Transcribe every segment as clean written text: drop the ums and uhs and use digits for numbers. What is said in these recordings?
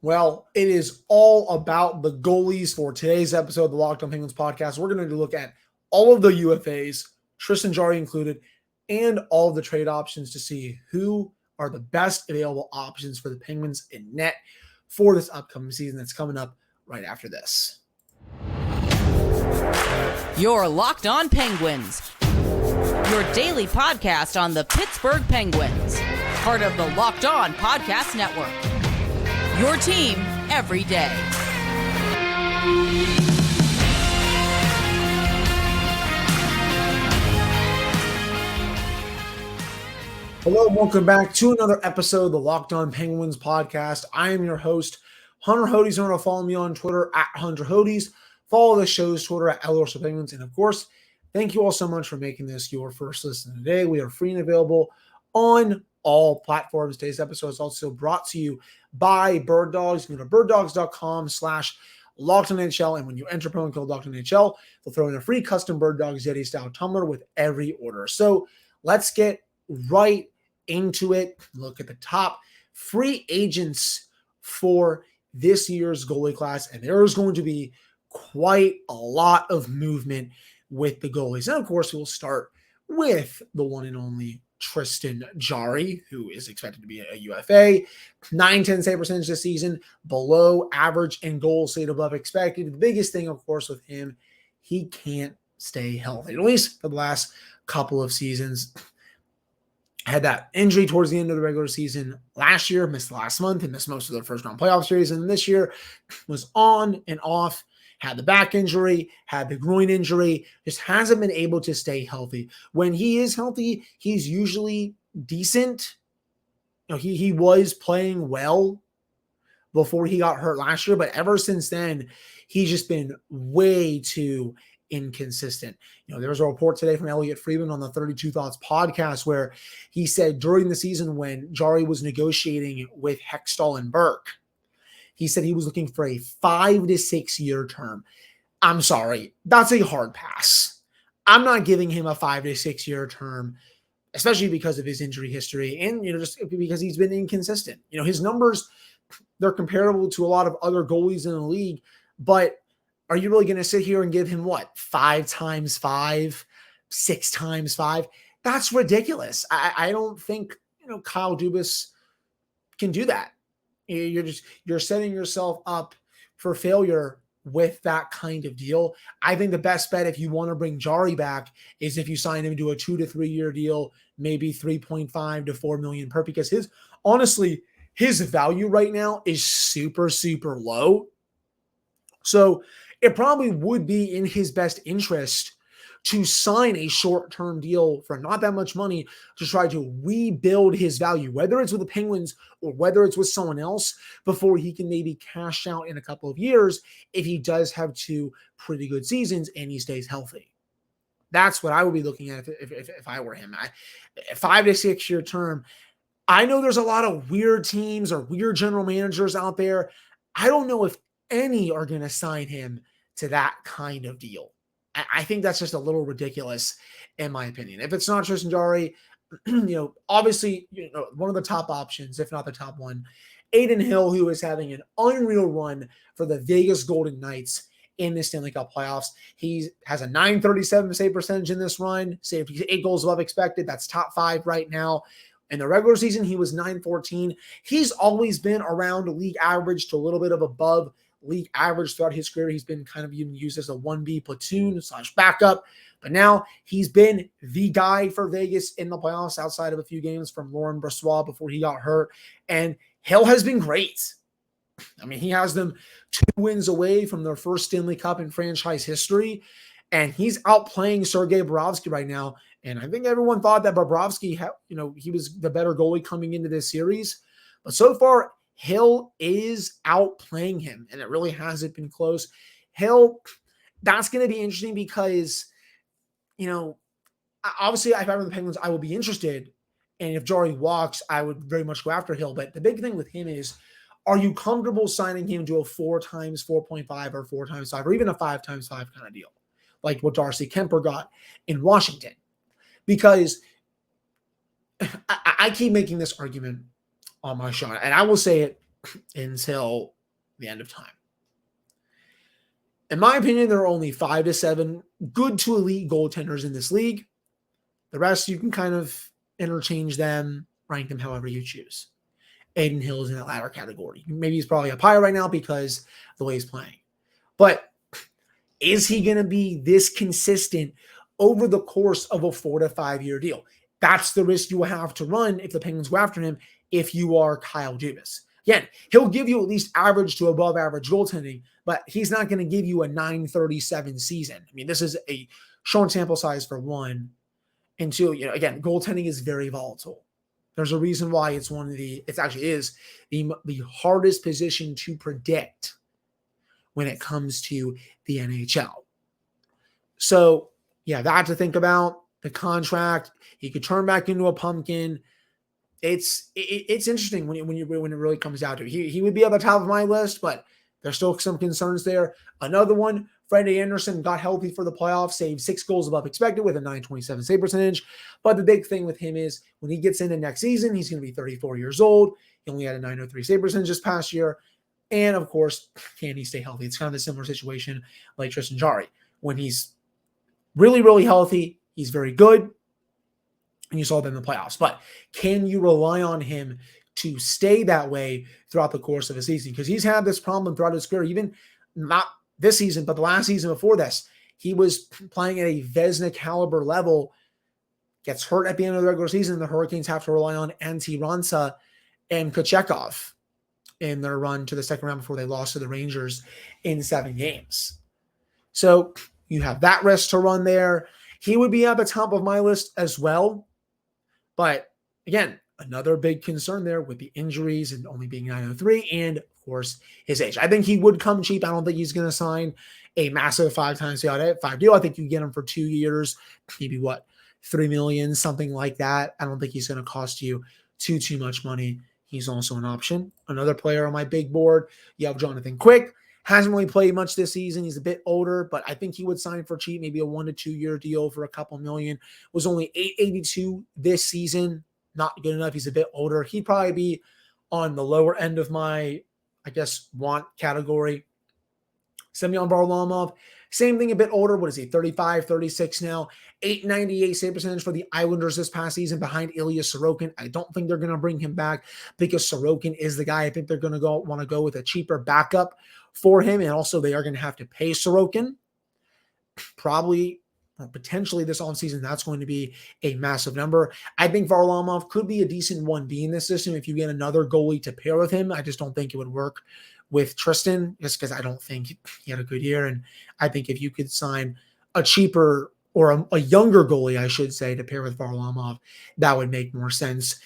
Well, it is all about the goalies for today's episode of the Locked On Penguins podcast. We're going to look at all of the UFAs, Tristan Jarry included, and all of the trade options to see who are the best available options for the Penguins in net for this upcoming season that's coming up right after this. You're Locked On Penguins, your daily podcast on the Pittsburgh Penguins, part of the Locked On Podcast Network. Your team every day. Hello, and welcome back to another episode of the Locked On Penguins podcast. I am your host, Hunter Hodes. You want to follow me on Twitter at Hunter Hodes. Follow the show's Twitter at LORSO Penguins. And of course, thank you all so much for making this your first listen today. We are free and available on all platforms. Today's episode is also brought to you by Bird Dogs. You can go to birddogs.com/LockedOnNHL, and when you enter promo code LockedOnNHL, they'll throw in a free custom Bird Dogs Yeti style tumbler with every order. So let's get right into it. Look at the top free agents for this year's goalie class, and there is going to be quite a lot of movement with the goalies. And of course, we'll start with the one and only Tristan Jarry, who is expected to be a UFA, 9-10 save percentage this season, below average and goals saved above expected. The biggest thing, of course, with him, he can't stay healthy, at least for the last couple of seasons. Had that injury towards the end of the regular season last year, missed last month, and missed most of the first round playoff series. And this year was on and off. Had the back injury, had the groin injury, just hasn't been able to stay healthy. When he is healthy, he's usually decent. You know, he was playing well before he got hurt last year, but ever since then, he's just been way too inconsistent. You know, there was a report today from Elliot Friedman on the 32 Thoughts podcast where he said during the season when Jarry was negotiating with Hextall and Burke, he said he was looking for a 5 to 6 year term. I'm sorry, that's a hard pass. I'm not giving him a 5 to 6 year term, especially because of his injury history and, you know, just because he's been inconsistent. You know, his numbers, they're comparable to a lot of other goalies in the league, but are you really going to sit here and give him what? 5 times 5, 6 times 5? That's ridiculous. I don't think, you know, Kyle Dubas can do that. You're setting yourself up for failure with that kind of deal. I think the best bet if you want to bring Jarry back is if you sign him to a 2 to 3 year deal, maybe 3.5 to 4 million per, because his value right now is super, super low. So it probably would be in his best interest to sign a short-term deal for not that much money to try to rebuild his value, whether it's with the Penguins or whether it's with someone else, before he can maybe cash out in a couple of years if he does have 2 pretty good seasons and he stays healthy. That's what I would be looking at if I were him. A 5 to 6 year term. I know there's a lot of weird teams or weird general managers out there. I don't know if any are going to sign him to that kind of deal. I think that's just a little ridiculous, in my opinion. If it's not Tristan Jarry, you know, obviously, you know, one of the top options, if not the top one, Aiden Hill, who is having an unreal run for the Vegas Golden Knights in the Stanley Cup playoffs. He has a .937 save percentage in this run, saved 8 goals above expected. That's top 5 right now. In the regular season, he was .914. He's always been around league average to a little bit of above league average throughout his career. He's been kind of even used as a 1B platoon / backup, but now he's been the guy for Vegas in the playoffs outside of a few games from Laurent Brossoit before he got hurt. And Hill has been great. I mean, he has them 2 wins away from their first Stanley Cup in franchise history, and he's outplaying Sergei Bobrovsky right now. And I think everyone thought that Bobrovsky, he was the better goalie coming into this series, but so far Hill is outplaying him, and it really hasn't been close. Hill, that's going to be interesting because, you know, obviously if I were the Penguins, I would be interested. And if Jarry walks, I would very much go after Hill. But the big thing with him is, are you comfortable signing him to a 4 times 4.5 or 4 times 5 or even a 5 times 5 kind of deal, like what Darcy Kemper got in Washington? Because I keep making this argument on my show, and I will say it until the end of time. In my opinion, there are only 5 to 7 good to elite goaltenders in this league. The rest, you can kind of interchange them, rank them however you choose. Aiden Hill is in that latter category. Maybe he's probably up higher right now because of the way he's playing. But is he going to be this consistent over the course of a 4 to 5 year deal? That's the risk you will have to run if the Penguins go after him if you are Kyle Dubas. Again, he'll give you at least average to above average goaltending, but he's not going to give you a .937 season. I mean, this is a short sample size for one. And two, again, goaltending is very volatile. There's a reason why it actually is the hardest position to predict when it comes to the NHL. So, yeah, that to think about. The contract, he could turn back into a pumpkin. It's interesting when it really comes down to it. He would be at the top of my list, but there's still some concerns there. Another one, Freddie Anderson got healthy for the playoffs, saved 6 goals above expected with a .927 save percentage. But the big thing with him is when he gets into next season, he's going to be 34 years old. He only had a .903 save percentage this past year. And of course, can he stay healthy? It's kind of a similar situation like Tristan Jarry. When he's really, really healthy, he's very good. And you saw that in the playoffs. But can you rely on him to stay that way throughout the course of a season? Because he's had this problem throughout his career, even not this season, but the last season before this. He was playing at a Vezina caliber level, gets hurt at the end of the regular season. The Hurricanes have to rely on Antti Raanta and Kochetkov in their run to the second round before they lost to the Rangers in 7 games. So you have that risk to run there. He would be at the top of my list as well. But again, another big concern there with the injuries and only being 903 and, of course, his age. I think he would come cheap. I don't think he's going to sign a massive 5 deal. I think you get him for 2 years, maybe $3 million, something like that. I don't think he's going to cost you too much money. He's also an option. Another player on my big board, you have Jonathan Quick. Hasn't really played much this season. He's a bit older, but I think he would sign for cheap, maybe a 1 to 2 year deal for a couple million. Was only $882 this season. Not good enough. He's a bit older. He'd probably be on the lower end of my, want category. Semyon Varlamov, same thing, a bit older. What is he, 35, 36 now? .898 save percentage for the Islanders this past season behind Ilya Sorokin. I don't think they're going to bring him back because Sorokin is the guy. I think they're going to want to go with a cheaper backup for him. And also they are going to have to pay Sorokin. Probably, potentially this offseason, that's going to be a massive number. I think Varlamov could be a decent 1B in this system if you get another goalie to pair with him. I just don't think it would work with Tristan, just because I don't think he had a good year. And I think if you could sign a cheaper or a younger goalie, I should say, to pair with Varlamov, that would make more sense.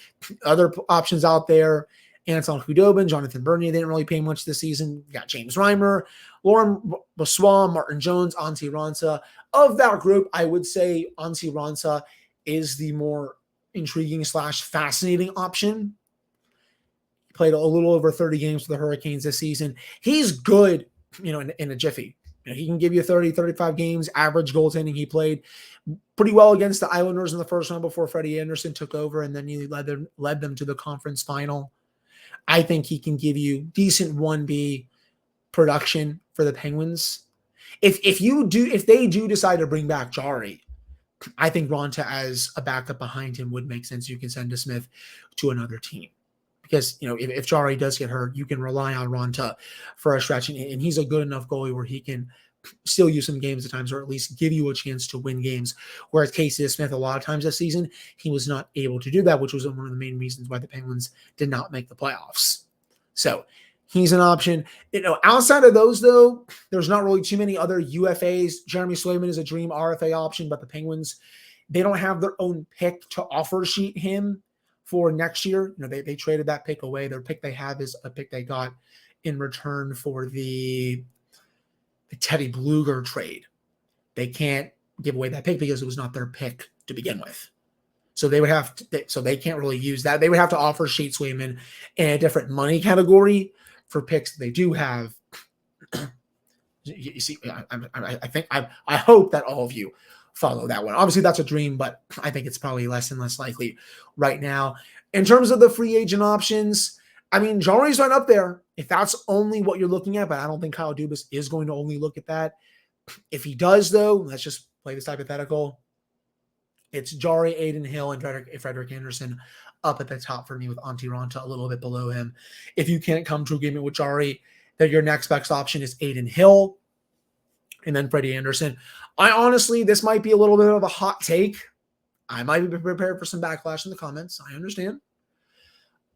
Other options out there, Anton Khudobin, Jonathan Bernier, they didn't really pay much this season. You got James Reimer, Lauren Brossoit, Martin Jones, Antti Raanta. Of that group, I would say Antti Raanta is the more intriguing / fascinating option. He played a little over 30 games for the Hurricanes this season. He's good, in a jiffy. He can give you 30, 35 games, average goaltending. He played pretty well against the Islanders in the first round before Freddie Anderson took over, and then he led them to the conference final. I think he can give you decent 1B production for the Penguins. If they do decide to bring back Jarry, I think Raanta as a backup behind him would make sense. You can send DeSmith to another team. Because, if Jarry does get hurt, you can rely on Raanta for a stretch. And he's a good enough goalie where he can still use some games at times, or at least give you a chance to win games. Whereas Casey DeSmith, a lot of times this season, he was not able to do that, which was one of the main reasons why the Penguins did not make the playoffs. So he's an option. Outside of those, though, there's not really too many other UFAs. Jeremy Swayman is a dream RFA option, but the Penguins, they don't have their own pick to offer sheet him for next year. They traded that pick away. Their pick they have is a pick they got in return for the Teddy Bluger trade. They can't give away that pick because it was not their pick to begin with. So they would have to, so they can't really use that. They would have to offer sheet Swayman in a different money category for picks they do have. You see, I hope that all of you follow that one. Obviously, that's a dream, but I think it's probably less and less likely right now. In terms of the free agent options, I mean, Jarry's right up there if that's only what you're looking at, but I don't think Kyle Dubas is going to only look at that. If he does, though, let's just play this hypothetical. It's Jarry, Aiden Hill, and Frederik Andersen up at the top for me, with Antti Ranta a little bit below him. If you can't come to agreement with Jarry, then your next best option is Aiden Hill and then Freddie Andersen. This might be a little bit of a hot take. I might be prepared for some backlash in the comments. I understand.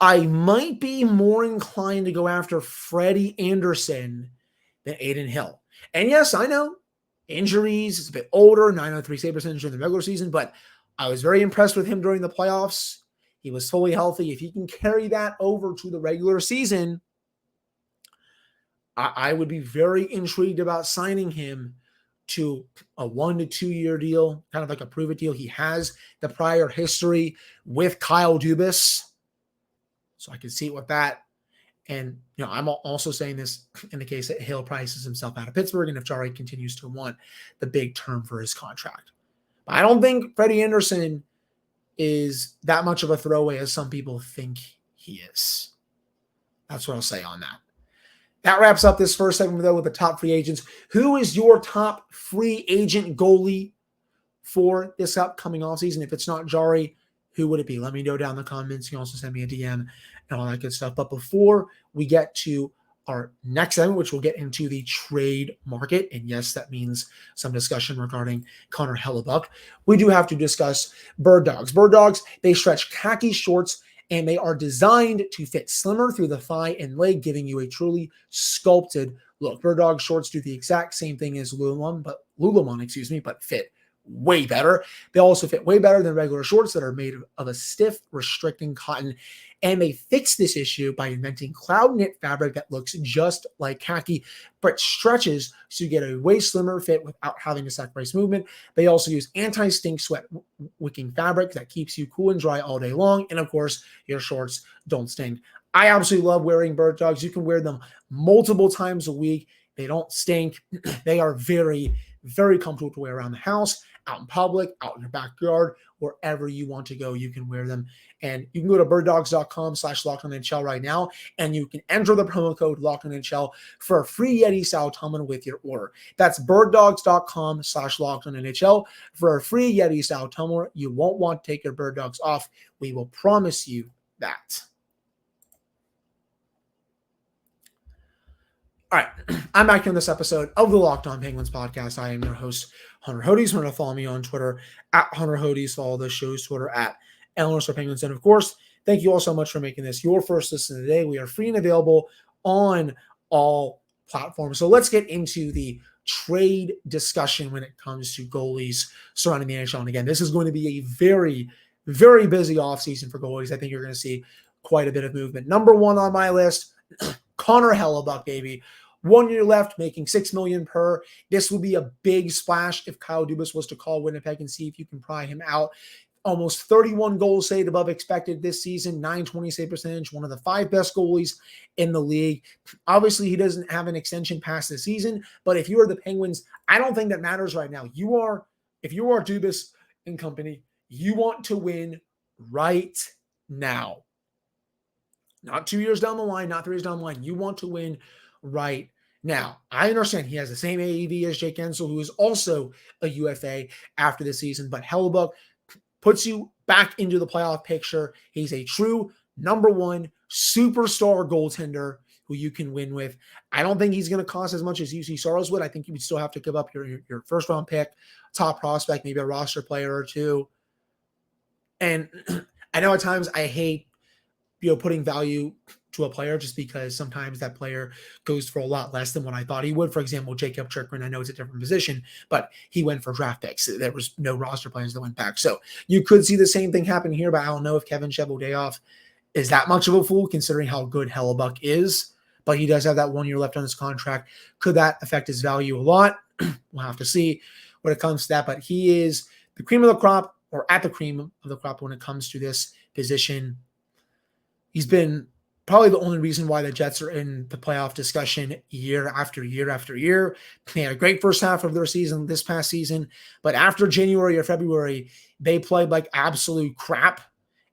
I might be more inclined to go after Freddie Andersen than Aiden Hill. And yes, I know injuries, it's a bit older, 903 save percentage in the regular season, but I was very impressed with him during the playoffs. He was fully healthy. If he can carry that over to the regular season, I would be very intrigued about signing him to a 1 to 2 year deal, kind of like a prove it deal. He has the prior history with Kyle Dubas, so I can see it with that. And, I'm also saying this in the case that Hill prices himself out of Pittsburgh and if Jarry continues to want the big term for his contract. But I don't think Freddie Andersen is that much of a throwaway as some people think he is. That's what I'll say on that. That wraps up this first segment, though, with the top free agents. Who is your top free agent goalie for this upcoming offseason? If it's not Jarry, who would it be? Let me know down in the comments. You can also send me a DM and all that good stuff. But before we get to our next segment, which we'll get into the trade market, and yes, that means some discussion regarding Connor Hellebuyck, we do have to discuss Bird Dogs. Bird Dogs, they stretch khaki shorts, and they are designed to fit slimmer through the thigh and leg, giving you a truly sculpted look. Bird Dog shorts do the exact same thing as Lululemon, but fit way better. They also fit way better than regular shorts that are made of a stiff, restricting cotton. And they fix this issue by inventing cloud knit fabric that looks just like khaki, but stretches so you get a way slimmer fit without having to sacrifice movement. They also use anti-stink sweat wicking fabric that keeps you cool and dry all day long. And of course, your shorts don't stink. I absolutely love wearing Bird Dogs. You can wear them multiple times a week. They don't stink. They are very, very comfortable to wear around the house, out in public, out in your backyard, wherever you want to go, you can wear them. And you can go to birddogs.com/LockedOnNHL right now, and you can enter the promo code LockedOnNHL for a free Yeti style tumbler with your order. That's birddogs.com/LockedOnNHL for a free Yeti style tumbler. You won't want to take your Bird Dogs off. We will promise you that. All right, I'm back here in this episode of the Locked On Penguins podcast. I am your host, Hunter Hodes. Remember to follow me on Twitter at Hunter Hodes. Follow the show's Twitter at @Penguins. And of course, thank you all so much for making this your first listen today. We are free and available on all platforms. So let's get into the trade discussion when it comes to goalies surrounding the NHL. And again, this is going to be a very, very busy offseason for goalies. I think you're going to see quite a bit of movement. Number one on my list, Connor Hellebuyck, baby. 1 year left, making $6 million per. This would be a big splash if Kyle Dubas was to call Winnipeg and see if you can pry him out. Almost 31 goals saved above expected this season, .920 save percentage, one of the 5 best goalies in the league. Obviously, he doesn't have an extension past the season, but if you are the Penguins, I don't think that matters right now. If you are Dubas and company, you want to win right now. Not 2 years down the line, not 3 years down the line. You want to win right now. I understand he has the same AAV as Jake Guentzel, who is also a UFA after the season, but Hellebuyck puts you back into the playoff picture. He's a true number one superstar goaltender who you can win with. I don't think he's going to cost as much as UC Saros would. I think you would still have to give up your first round pick, top prospect, maybe a roster player or two. And I know at times I hate putting value to a player just because sometimes that player goes for a lot less than what I thought he would. For example, Jacob Chikrin, I know it's a different position, but he went for draft picks. There was no roster players that went back. So you could see the same thing happen here, but I don't know if Kevin Cheveldayoff is that much of a fool considering how good Hellebuyck is, but he does have that 1 year left on his contract. Could that affect his value a lot? We'll have to see when it comes to that, but he is the cream of the crop, or at the cream of the crop when it comes to this position. He's been probably the only reason why the Jets are in the playoff discussion year after year after year. They had a great first half of their season this past season, but after January or February, they played like absolute crap,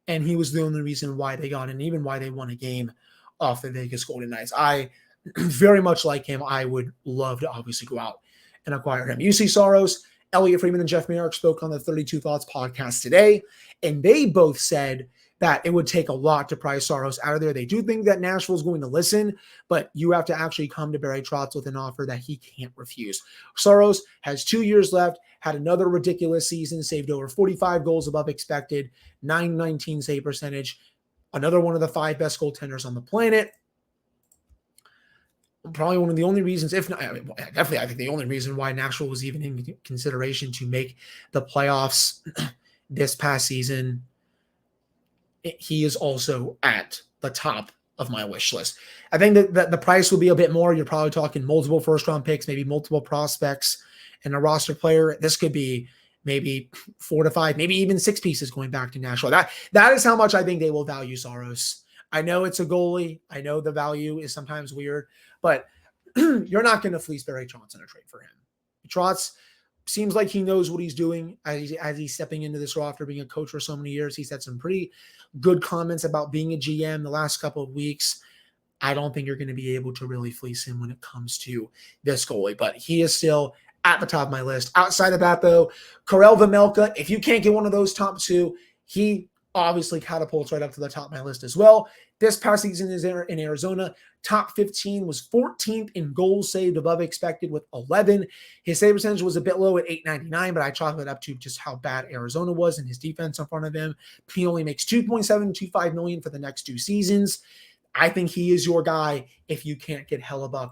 and he was the only reason why they got in, even why they won a game off the Vegas Golden Knights. I very much like him. I would love to obviously go out and acquire him. UC Saros, Elliot Freeman, and Jeff Merrick spoke on the 32 Thoughts podcast today, and they both said that it would take a lot to pry Saros out of there. They do think that Nashville is going to listen, but you have to actually come to Barry Trotz with an offer that he can't refuse. Saros has 2 years left, had another ridiculous season, saved over 45 goals above expected, .919 save percentage, another one of the 5 best goaltenders on the planet. Probably one of the only reasons, if not, definitely, I think the only reason why Nashville was even in consideration to make the playoffs this past season. He is also at the top of my wish list. I think that the price will be a bit more. You're probably talking multiple first-round picks, maybe multiple prospects, and a roster player. This could be maybe 4 to 5, maybe even 6 pieces going back to Nashville. That is how much I think they will value Saros. I know it's a goalie. I know the value is sometimes weird, but you're not going to fleece Barry Trotz in a trade for him. Trotz seems like he knows what he's doing as he's stepping into this role after being a coach for so many years. He's had some pretty good comments about being a GM the last couple of weeks. I don't think you're going to be able to really fleece him when it comes to this goalie, but he is still at the top of my list. Outside of that, though, Karel Vejmelka, if you can't get one of those top 2, he obviously catapults right up to the top of my list as well. This past season is in Arizona. Top 15, was 14th in goals saved above expected with 11. His save percentage was a bit low at .899, but I chalk it up to just how bad Arizona was and his defense in front of him. He only makes $2.725 million for the next 2 seasons. I think he is your guy if you can't get Hellebuyck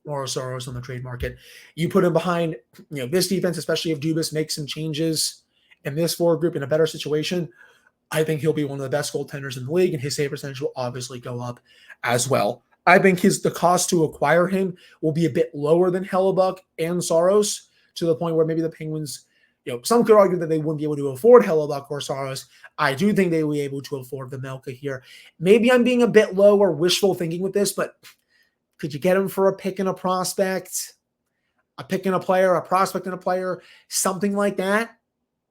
or Saros on the trade market. You put him behind, this defense, especially if Dubas makes some changes in this forward group in a better situation. I think he'll be one of the best goaltenders in the league, and his save percentage will obviously go up as well. I think the cost to acquire him will be a bit lower than Hellebuyck and Saros, to the point where maybe the Penguins, some could argue that they wouldn't be able to afford Hellebuyck or Saros. I do think they will be able to afford Vejmelka here. Maybe I'm being a bit low or wishful thinking with this, but could you get him for a pick and a prospect, a pick and a player, a prospect and a player, something like that?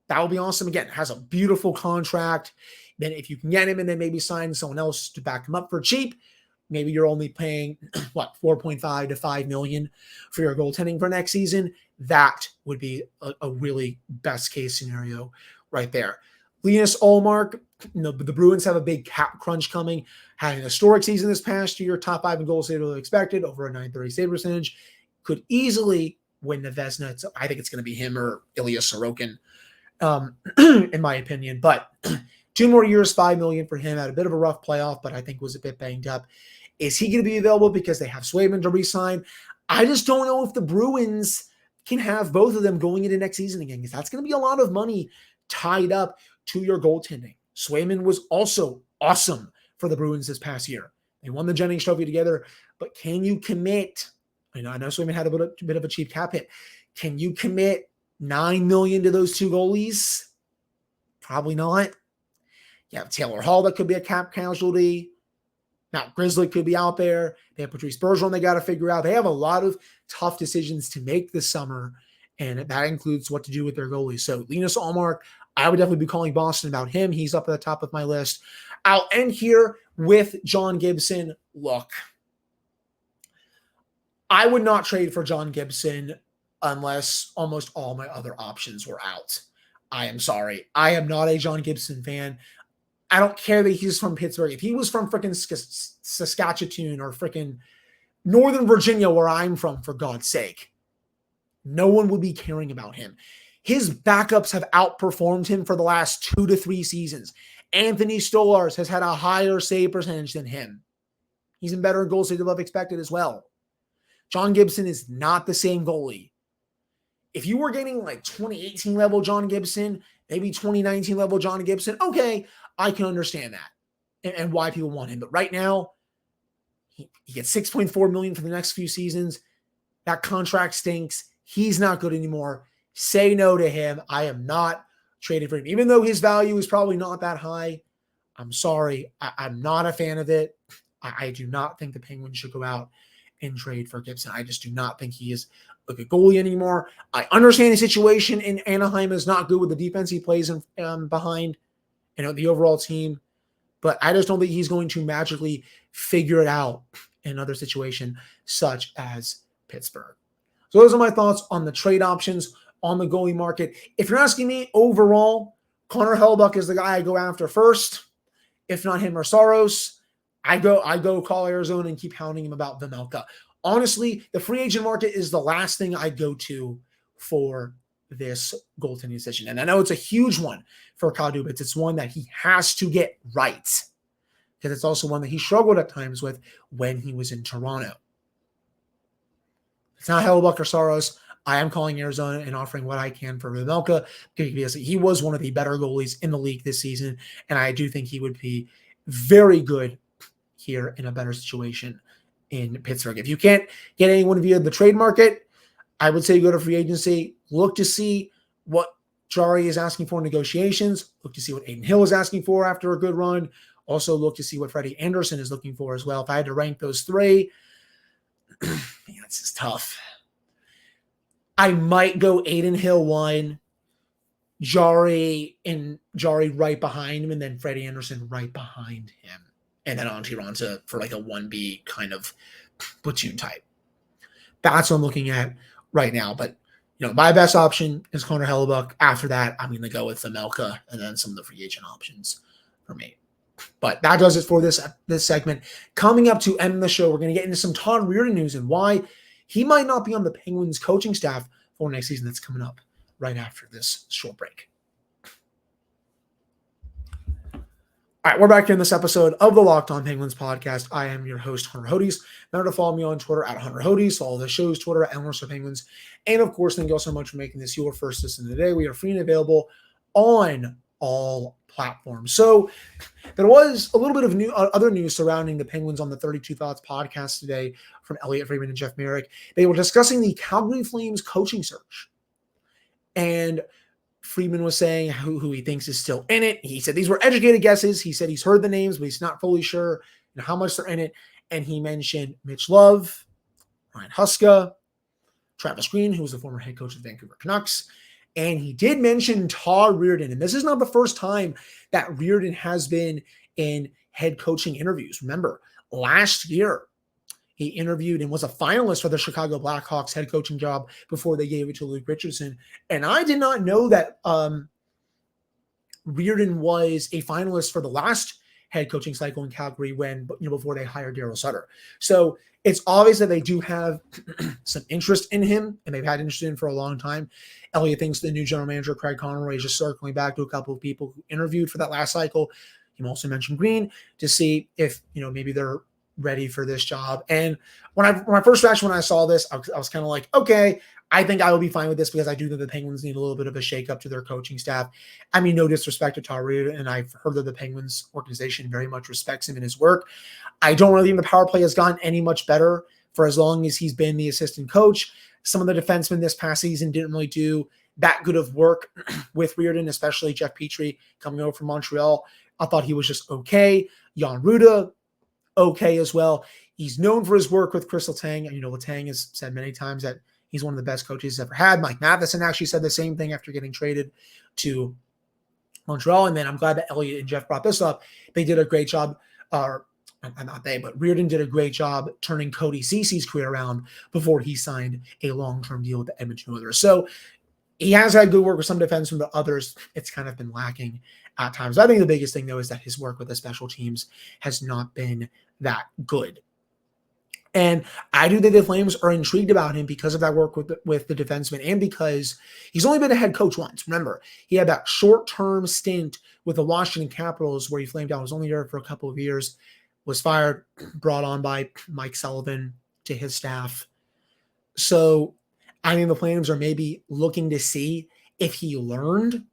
That would be awesome. Again, has a beautiful contract. Then if you can get him and then maybe sign someone else to back him up for cheap, maybe you're only paying, 4.5 to 5 million for your goaltending for next season. That would be a really best case scenario right there. Linus Ullmark, the Bruins have a big cap crunch coming. Had an historic season this past year, top 5 in goals saved as expected, over a .930 save percentage. Could easily win the Vezina. So I think it's going to be him or Ilya Sorokin. In my opinion, but 2 more years, $5 million for him. Had a bit of a rough playoff, but I think was a bit banged up. Is he going to be available because they have Swayman to re-sign? I just don't know if the Bruins can have both of them going into next season again, because that's going to be a lot of money tied up to your goaltending. Swayman was also awesome for the Bruins this past year. They won the Jennings Trophy together, but can you commit? I know Swayman had a bit of a cheap cap hit. Can you commit $9 million to those 2 goalies? Probably not. You have Taylor Hall that could be a cap casualty. Matt Grizzly could be out there. They have Patrice Bergeron they got to figure out. They have a lot of tough decisions to make this summer, and that includes what to do with their goalies. So Linus Ullmark, I would definitely be calling Boston about him. He's up at the top of my list. I'll end here with John Gibson. Look, I would not trade for John Gibson unless almost all my other options were out. I am sorry. I am not a John Gibson fan. I don't care that he's from Pittsburgh. If he was from freaking Saskatchewan or freaking Northern Virginia, where I'm from, for God's sake, no one would be caring about him. His backups have outperformed him for the last 2 to 3 seasons. Anthony Stolarz has had a higher save percentage than him. He's been better in goals saved above expected as well. John Gibson is not the same goalie. If you were getting like 2018 level John Gibson, maybe 2019 level John Gibson, okay, I can understand that and why people want him. But right now, he gets $6.4 million for the next few seasons. That contract stinks. He's not good anymore. Say no to him. I am not trading for him. Even though his value is probably not that high, I'm sorry. I'm not a fan of it. I do not think the Penguins should go out and trade for Gibson. I just do not think he is a good goalie anymore. I understand the situation in Anaheim is not good with the defense he plays in, behind, the overall team. But I just don't think he's going to magically figure it out in another situation such as Pittsburgh. So those are my thoughts on the trade options on the goalie market. If you're asking me overall, Connor Hellebuyck is the guy I go after first. If not him or Saros, I go call Arizona and keep hounding him about Vejmelka. Honestly, the free agent market is the last thing I go to for this goaltending decision. And I know it's a huge one for Kyle Dubas. It's one that he has to get right, because it's also one that he struggled at times with when he was in Toronto. It's not Hellebuyck or Saros. I am calling Arizona and offering what I can for Vejmelka, because he was one of the better goalies in the league this season, and I do think he would be very good here in a better situation in Pittsburgh. If you can't get anyone via the trade market, I would say go to free agency. Look to see what Jarry is asking for in negotiations. Look to see what Aiden Hill is asking for after a good run. Also look to see what Freddie Anderson is looking for as well. If I had to rank those three, man, this is tough. I might go Aiden Hill 1, Jarry right behind him, and then Freddie Anderson right behind him. And then Antti Raanta for like a 1B kind of platoon type. That's what I'm looking at right now. But, my best option is Connor Hellebuyck. After that, I'm going to go with Vejmelka and then some of the free agent options for me. But that does it for this segment. Coming up to end the show, we're going to get into some Todd Reirden news and why he might not be on the Penguins coaching staff for next season. That's coming up right after this short break. All right, we're back here in this episode of the Locked On Penguins podcast. I am your host, Hunter Hodes. Remember to follow me on Twitter at Hunter Hodes, follow the show's Twitter at Elmhurst Penguins. And of course, thank you all so much for making this your first listen today. We are free and available on all platforms. So there was a little bit of other news surrounding the Penguins on the 32 Thoughts podcast today from Elliot Friedman and Jeff Merrick. They were discussing the Calgary Flames coaching search. And Friedman was saying who he thinks is still in it. He said these were educated guesses. He said he's heard the names, but he's not fully sure how much they're in it. And he mentioned Mitch Love, Ryan Huska, Travis Green, who was the former head coach of the Vancouver Canucks. And he did mention Todd Reirden. And this is not the first time that Reirden has been in head coaching interviews. Remember, last year, he interviewed and was a finalist for the Chicago Blackhawks head coaching job before they gave it to Luke Richardson. And I did not know that Reirden was a finalist for the last head coaching cycle in Calgary before they hired Daryl Sutter. So it's obvious that they do have some interest in him, and they've had interest in him for a long time. Elliot thinks the new general manager, Craig Conroy, is just circling back to a couple of people who interviewed for that last cycle. He also mentioned Green to see if, maybe they're ready for this job. And when I first reaction when I saw this, I was kind of like, okay, I think I will be fine with this, because I do think the Penguins need a little bit of a shakeup to their coaching staff. I mean, no disrespect to Todd Reirden, and I've heard that the Penguins organization very much respects him and his work. I don't really think the power play has gotten any much better for as long as he's been the assistant coach. Some of the defensemen this past season didn't really do that good of work with Reirden, especially Jeff Petrie coming over from Montreal. I thought he was just okay. Jan Ruda, okay as well. He's known for his work with Chris Letang. Letang has said many times that he's one of the best coaches he's ever had. Mike Matheson actually said the same thing after getting traded to Montreal. And then I'm glad that Elliot and Jeff brought this up. They did a great job, but Reirden did a great job turning Cody Cece's career around before he signed a long-term deal with the Edmonton Oilers. So he has had good work with some defensemen, but others, it's kind of been lacking at times. I think the biggest thing, though, is that his work with the special teams has not been that good. And I do think the Flames are intrigued about him because of that work with the defenseman, and because he's only been a head coach once. Remember, he had that short-term stint with the Washington Capitals where he flamed out. He was only there for a couple of years, was fired, brought on by Mike Sullivan to his staff. So I think the Flames are maybe looking to see if he learned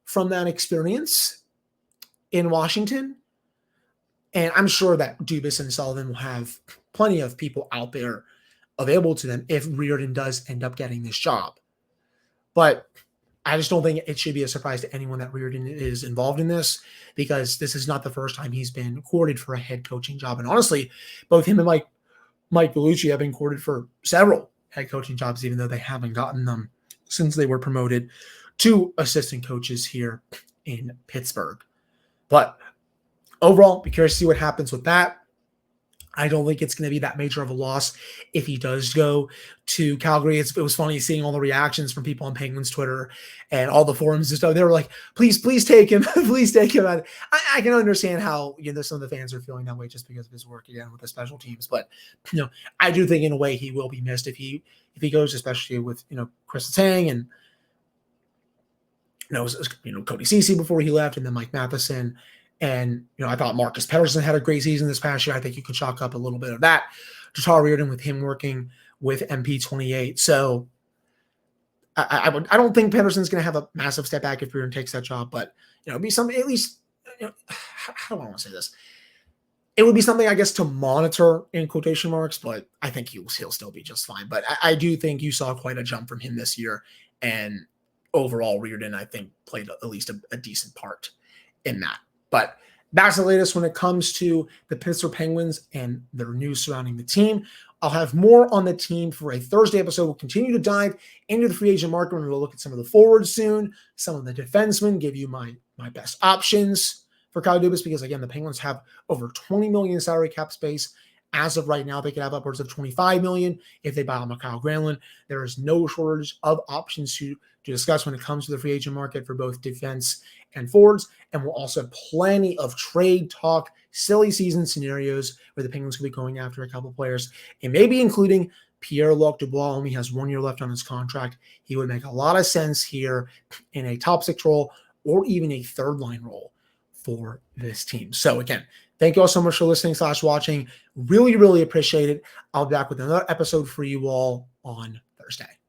from that experience in Washington. And I'm sure that Dubas and Sullivan will have plenty of people out there available to them if Reirden does end up getting this job. But I just don't think it should be a surprise to anyone that Reirden is involved in this, because this is not the first time he's been courted for a head coaching job. And honestly, both him and Mike Bellucci have been courted for several head coaching jobs, even though they haven't gotten them since they were promoted to assistant coaches here in Pittsburgh. But overall, be curious to see what happens with that. I don't think it's going to be that major of a loss if he does go to Calgary. It was funny seeing all the reactions from people on Penguins Twitter and all the forums and stuff. They were like, please take him. Please take him. I can understand how, some of the fans are feeling that way just because of his work again with the special teams. But, I do think in a way he will be missed if he goes, especially with, Chris Letang and, Cody Ceci before he left, and then Mike Matheson. And, I thought Marcus Pettersson had a great season this past year. I think you could chalk up a little bit of that to Todd Reirden with him working with MP28. So I don't think Pettersson's going to have a massive step back if Reirden takes that job, but, it'd be something, at least, how do I want to say this? It would be something, I guess, to monitor in quotation marks, but I think he'll still be just fine. But I do think you saw quite a jump from him this year. And overall, Reirden, I think, played at least a decent part in that. But that's the latest when it comes to the Pittsburgh Penguins and their news surrounding the team. I'll have more on the team for a Thursday episode. We'll continue to dive into the free agent market, and we'll look at some of the forwards soon, some of the defensemen, give you my best options for Kyle Dubas, because, again, the Penguins have over $20 million salary cap space. As of right now, they could have upwards of $25 million if they buy out Kyle Granlund. There is no shortage of options to discuss when it comes to the free agent market for both defense and forwards. And we'll also have plenty of trade talk, silly season scenarios where the Penguins could be going after a couple players, and maybe including Pierre-Luc Dubois. Only has 1 year left on his contract. He would make a lot of sense here in a top 6 role or even a third line role for this team. So again, thank you all so much for listening / watching. Really, really appreciate it. I'll be back with another episode for you all on Thursday.